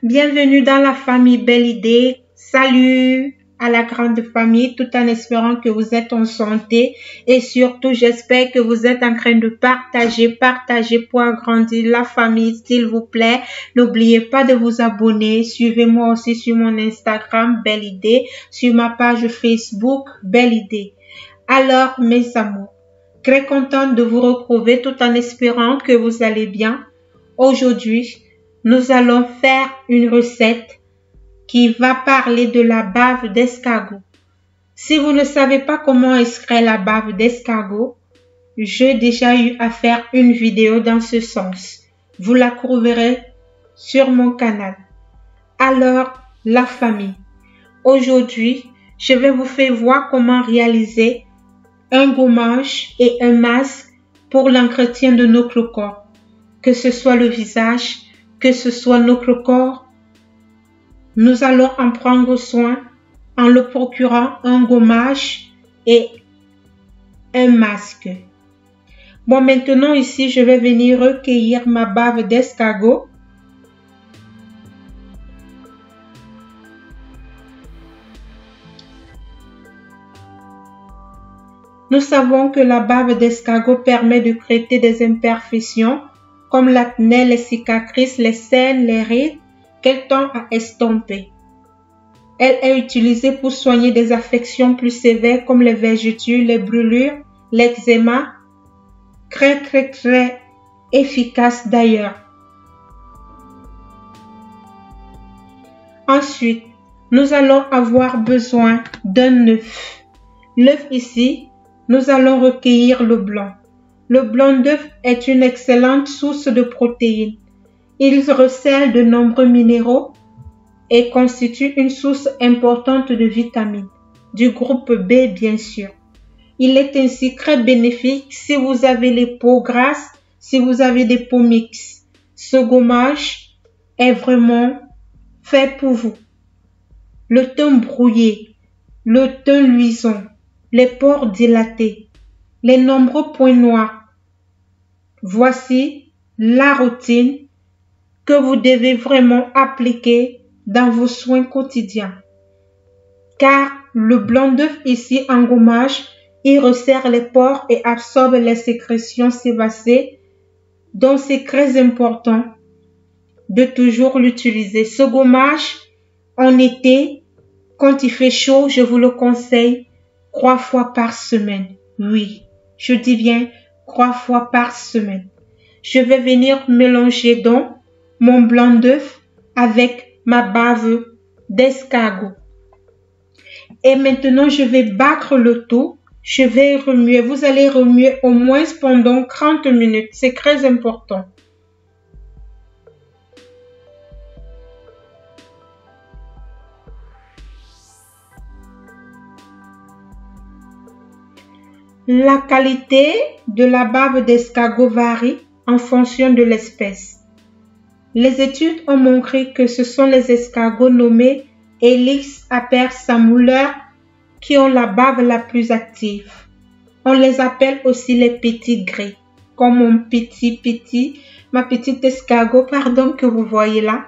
Bienvenue dans la famille Belle Idée. Salut à la grande famille, tout en espérant que vous êtes en santé et surtout j'espère que vous êtes en train de partager pour agrandir la famille, s'il vous plaît. N'oubliez pas de vous abonner. Suivez-moi aussi sur mon Instagram Belle Idée, sur ma page Facebook Belle Idée. Alors mes amours, très contente de vous retrouver tout en espérant que vous allez bien. Aujourd'hui, nous allons faire une recette qui va parler de la bave d'escargot. Si vous ne savez pas comment extraire la bave d'escargot, j'ai déjà eu à faire une vidéo dans ce sens. Vous la trouverez sur mon canal. Alors, la famille. Aujourd'hui, je vais vous faire voir comment réaliser un gommage et un masque pour l'entretien de notre corps. Que ce soit le visage, que ce soit notre corps, nous allons en prendre soin en le procurant un gommage et un masque. Bon, maintenant ici, je vais venir recueillir ma bave d'escargot. Nous savons que la bave d'escargot permet de traiter des imperfections comme l'acné, les cicatrices, les cernes, les rides, qu'elle tend à estomper. Elle est utilisée pour soigner des affections plus sévères comme les vergetures, les brûlures, l'eczéma. Très efficace d'ailleurs. Ensuite, nous allons avoir besoin d'un œuf. L'œuf ici, nous allons recueillir le blanc. Le blanc d'œuf est une excellente source de protéines. Il recèle de nombreux minéraux et constitue une source importante de vitamines, du groupe B bien sûr. Il est ainsi très bénéfique si vous avez les peaux grasses, si vous avez des peaux mixtes. Ce gommage est vraiment fait pour vous. Le teint brouillé, le teint luisant, les pores dilatés, les nombreux points noirs. Voici la routine que vous devez vraiment appliquer dans vos soins quotidiens. Car le blanc d'œuf ici en gommage, il resserre les pores et absorbe les sécrétions sébacées, donc c'est très important de toujours l'utiliser. Ce gommage, en été, quand il fait chaud, je vous le conseille 3 fois par semaine. Oui, je dis bien 3 fois par semaine. Je vais venir mélanger donc mon blanc d'œuf avec ma bave d'escargot. Et maintenant, je vais battre le tout. Je vais remuer. Vous allez remuer au moins pendant 30 minutes. C'est très important. La qualité de la bave d'escargot varie en fonction de l'espèce. Les études ont montré que ce sont les escargots nommés Helix apersamouler qui ont la bave la plus active. On les appelle aussi les petits gris, comme ma petite escargot, que vous voyez là.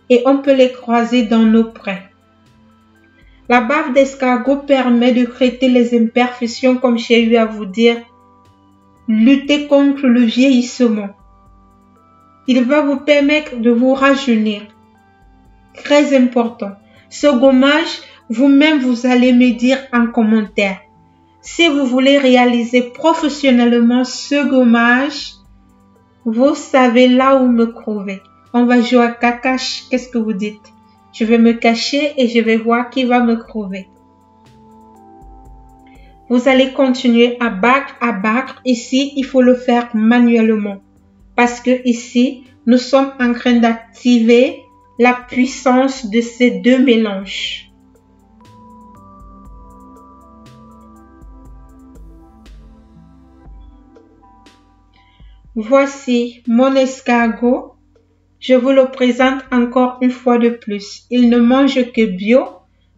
Et on peut les croiser dans nos prés. La bave d'escargot permet de traiter les imperfections, comme j'ai eu à vous dire, lutter contre le vieillissement. Il va vous permettre de vous rajeunir. Très important. Ce gommage, vous-même, vous allez me dire en commentaire. Si vous voulez réaliser professionnellement ce gommage, vous savez là où me trouver. On va jouer à cacache. Qu'est-ce que vous dites? Je vais me cacher et je vais voir qui va me trouver. Vous allez continuer à battre. Ici, il faut le faire manuellement. Parce que ici, nous sommes en train d'activer la puissance de ces deux mélanges. Voici mon escargot. Je vous le présente encore une fois de plus. Il ne mange que bio,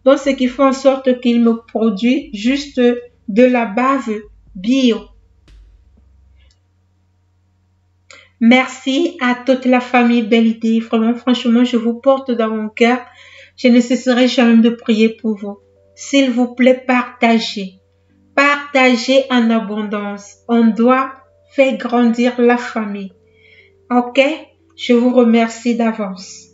donc ce qui fait en sorte qu'il me produit juste de la bave bio. Merci à toute la famille Belle Idée. Vraiment, franchement, je vous porte dans mon cœur. Je ne cesserai jamais de prier pour vous. S'il vous plaît, partagez. Partagez en abondance. On doit faire grandir la famille. Ok? Je vous remercie d'avance.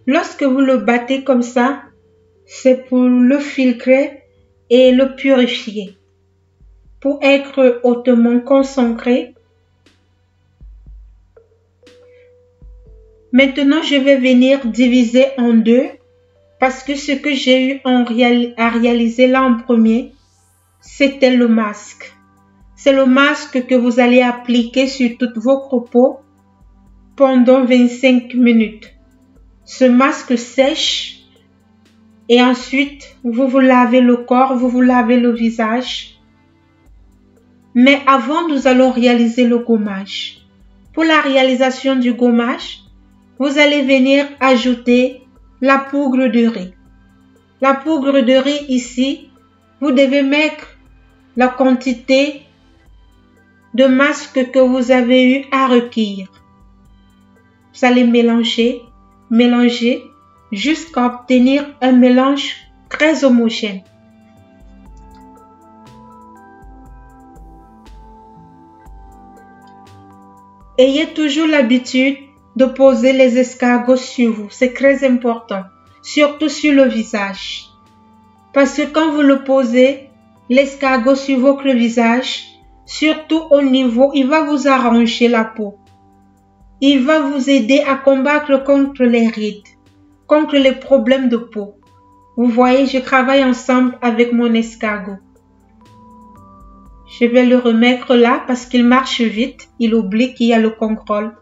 Lorsque vous le battez comme ça, c'est pour le filtrer et le purifier. Pour être hautement concentré. Maintenant, je vais venir diviser en deux parce que ce que j'ai eu à réaliser là en premier, c'était le masque. C'est le masque que vous allez appliquer sur toutes vos peaux pendant 25 minutes. Ce masque sèche et ensuite vous vous lavez le corps, vous vous lavez le visage. Mais avant, nous allons réaliser le gommage. Pour la réalisation du gommage, vous allez venir ajouter la poudre de riz. La poudre de riz ici, vous devez mettre la quantité de masque que vous avez eu à recueillir. Vous allez mélanger jusqu'à obtenir un mélange très homogène. Ayez toujours l'habitude de poser les escargots sur vous. C'est très important, surtout sur le visage. Parce que quand vous le posez, l'escargot sur votre visage, surtout au niveau, il va vous arranger la peau. Il va vous aider à combattre contre les rides, contre les problèmes de peau. Vous voyez, je travaille ensemble avec mon escargot. Je vais le remettre là parce qu'il marche vite. Il oublie qu'il y a le contrôle.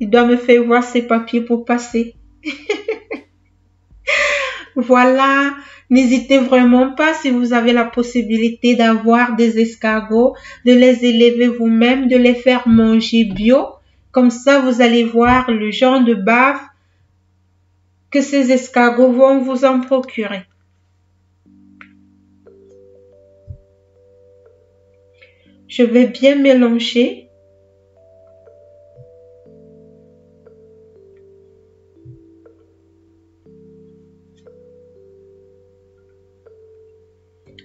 Il doit me faire voir ses papiers pour passer. Voilà. N'hésitez vraiment pas si vous avez la possibilité d'avoir des escargots, de les élever vous-même, de les faire manger bio. Comme ça, vous allez voir le genre de bave que ces escargots vont vous en procurer. Je vais bien mélanger.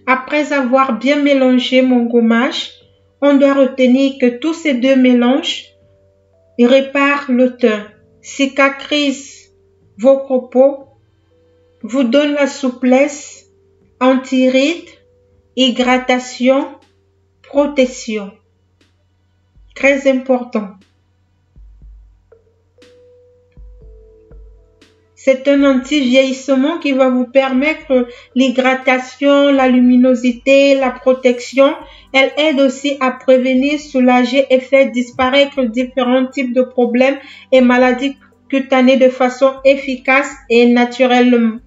Après avoir bien mélangé mon gommage, on doit retenir que tous ces deux mélanges réparent le teint, cicatrisent votre peau, vous donnent la souplesse, anti-rides, hydratation, protection. Très important. C'est un anti-vieillissement qui va vous permettre l'hydratation, la luminosité, la protection. Elle aide aussi à prévenir, soulager et faire disparaître différents types de problèmes et maladies cutanées de façon efficace et naturelle.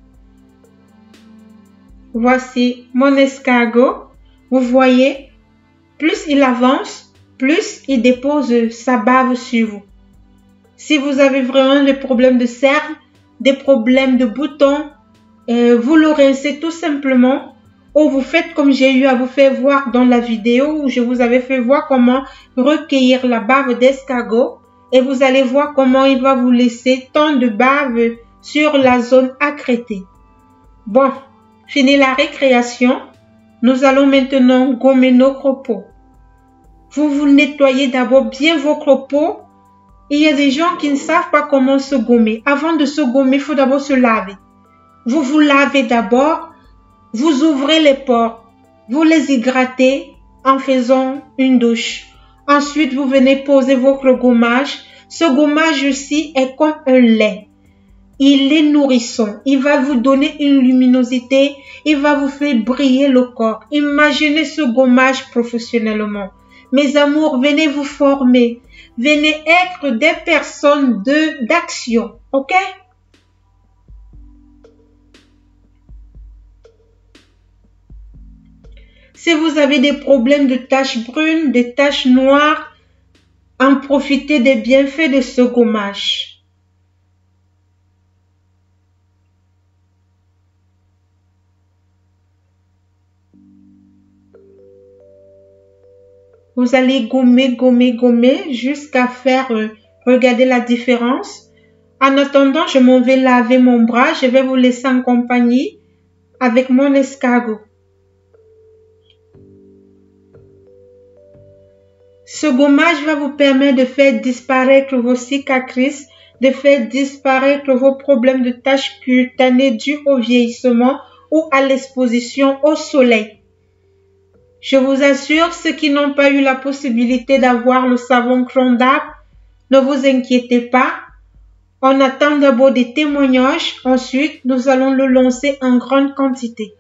Voici mon escargot. Vous voyez, plus il avance, plus il dépose sa bave sur vous. Si vous avez vraiment des problèmes de cernes, des problèmes de boutons, vous le rincez tout simplement ou vous faites comme j'ai eu à vous faire voir dans la vidéo où je vous avais fait voir comment recueillir la bave d'escargot et vous allez voir comment il va vous laisser tant de bave sur la zone accrétée. Bon, fini la récréation, nous allons maintenant gommer notre peau. Vous nettoyez d'abord bien votre peau. Il y a des gens qui ne savent pas comment se gommer. Avant de se gommer, il faut d'abord se laver. Vous vous lavez d'abord, vous ouvrez les pores, vous les hydratez en faisant une douche. Ensuite, vous venez poser votre gommage. Ce gommage-ci est comme un lait. Il est nourrissant. Il va vous donner une luminosité. Il va vous faire briller le corps. Imaginez ce gommage professionnellement. Mes amours, venez vous former. Venez être des personnes d'action. OK? Si vous avez des problèmes de taches brunes, des taches noires, en profiter des bienfaits de ce gommage. Vous allez gommer jusqu'à faire regarder la différence. En attendant, je m'en vais laver mon bras. Je vais vous laisser en compagnie avec mon escargot. Ce gommage va vous permettre de faire disparaître vos cicatrices, de faire disparaître vos problèmes de taches cutanées dues au vieillissement ou à l'exposition au soleil. Je vous assure, ceux qui n'ont pas eu la possibilité d'avoir le savon cron d'arbre, ne vous inquiétez pas. On attend d'abord des témoignages, ensuite nous allons le lancer en grande quantité.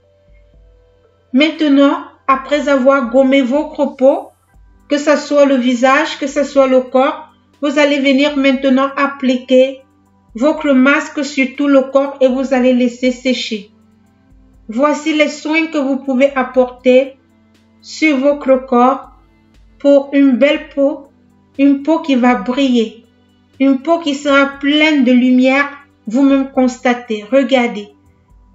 Maintenant, après avoir gommé votre peau, que ce soit le visage, que ce soit le corps, vous allez venir maintenant appliquer votre masque sur tout le corps et vous allez laisser sécher. Voici les soins que vous pouvez apporter sur votre corps pour une belle peau, une peau qui va briller, une peau qui sera pleine de lumière, vous-même constatez, regardez.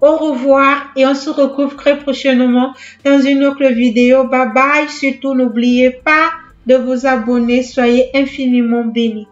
Au revoir et on se retrouve très prochainement dans une autre vidéo. Bye bye, surtout n'oubliez pas de vous abonner, soyez infiniment bénis.